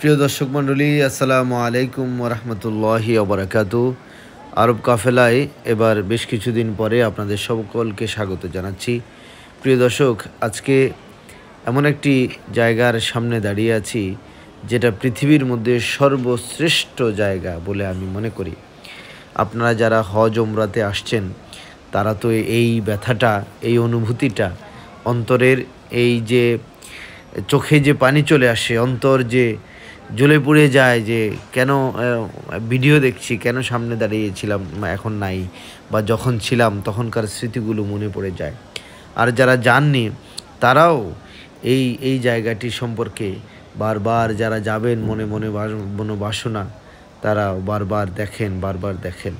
প্রিয় দর্শক মণ্ডলী, আসসালামু আলাইকুম ওরহমতুল্লাহি ওবরাকাতু। আরব কাফেলায় এবার বেশ কিছুদিন পরে আপনাদের সকলকে স্বাগত জানাচ্ছি। প্রিয় দর্শক, আজকে এমন একটি জায়গার সামনে দাঁড়িয়ে আছি যেটা পৃথিবীর মধ্যে সর্বশ্রেষ্ঠ জায়গা বলে আমি মনে করি। আপনারা যারা হজ ওমরাতে আসছেন তারা তো এই ব্যথাটা, এই অনুভূতিটা, অন্তরের এই যে চোখে যে পানি চলে আসে, অন্তর যে জ্বলে পুড়ে যায় যে কেন ভিডিও দেখছি, কেন সামনে দাঁড়িয়েছিলাম এখন নাই, বা যখন ছিলাম তখনকার স্মৃতিগুলো মনে পড়ে যায়। আর যারা যাননি তারাও এই জায়গাটি সম্পর্কে বারবার, যারা যাবেন মনে মনে মনোবাসনা, তারা বারবার দেখেন।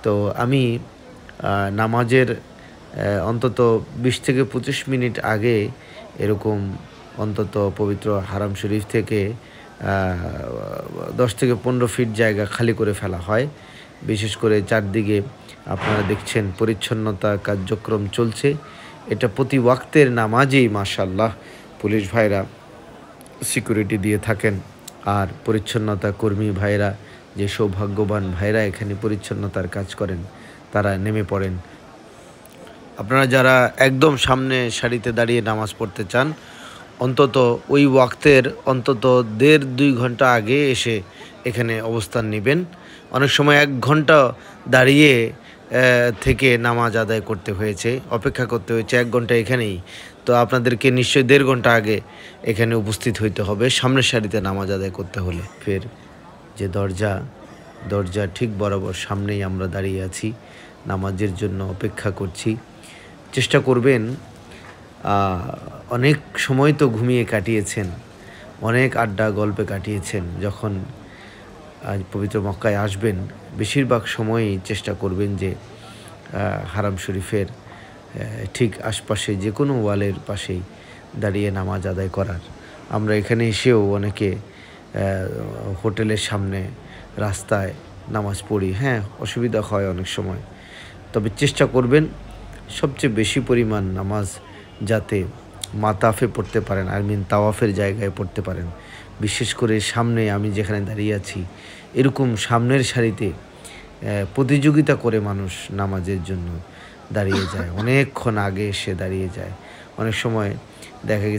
তো আমি নামাজের অন্তত 20 থেকে 25 মিনিট আগে এরকম অন্তত পবিত্র হারাম শরীফ থেকে 10 থেকে 15 ফিট জায়গা খালি করে ফেলা হয়। বিশেষ করে চারদিকে আপনারা দেখছেন পরিচ্ছন্নতা কার্যক্রম চলছে। এটা প্রতি ওয়াক্তের নামাজেই মাশাআল্লাহ পুলিশ ভাইরা সিকিউরিটি দিয়ে থাকেন। আর পরিচ্ছন্নতা কর্মী ভাইরা, যে সৌভাগ্যবান ভাইরা এখানে পরিচ্ছন্নতার কাজ করেন, তারা নেমে পড়েন। আপনারা যারা একদম সামনে সারিতে দাঁড়িয়ে নামাজ পড়তে চান, অন্তত ওই ওয়াক্তের অন্তত 1.5-2 ঘন্টা আগে এসে এখানে অবস্থান নেবেন। অনেক সময় 1 ঘন্টা দাঁড়িয়ে থেকে নামাজ আদায় করতে হয়েছে, অপেক্ষা করতে হয়েছে 1 ঘন্টা এখানেই। তো আপনাদেরকে নিশ্চয়ই 1.5 ঘন্টা আগে এখানে উপস্থিত হইতে হবে সামনের সারিতে নামাজ আদায় করতে হলে। ফের যে দরজা ঠিক বরাবর সামনেই আমরা দাঁড়িয়ে আছি, নামাজের জন্য অপেক্ষা করছি। চেষ্টা করবেন, অনেক সময় তো ঘুমিয়ে কাটিয়েছেন, অনেক আড্ডা গল্পে কাটিয়েছেন। যখন আজ পবিত্র মক্কায় আসবেন, বেশিরভাগ সময়ই চেষ্টা করবেন যে হারাম শরীফের ঠিক আশপাশে যে কোনো ওয়ালের পাশেই দাঁড়িয়ে নামাজ আদায় করার। আমরা এখানে এসেও অনেকে হোটেলের সামনে রাস্তায় নামাজ পড়ি। হ্যাঁ, অসুবিধা হয় অনেক সময়, তবে চেষ্টা করবেন সবচেয়ে বেশি পরিমাণ নামাজ যাতে মাতাফে পড়তে পারেন, তাওয়াফের জায়গায় পড়তে পারেন। বিশেষ করে সামনে আমি যেখানে দাঁড়িয়ে আছি, এরকম সামনের সারিতে প্রতিযোগিতা করে মানুষ নামাজের জন্য দাঁড়িয়ে যায়, অনেকক্ষণ আগে এসে দাঁড়িয়ে যায়। অনেক সময় দেখা গেছে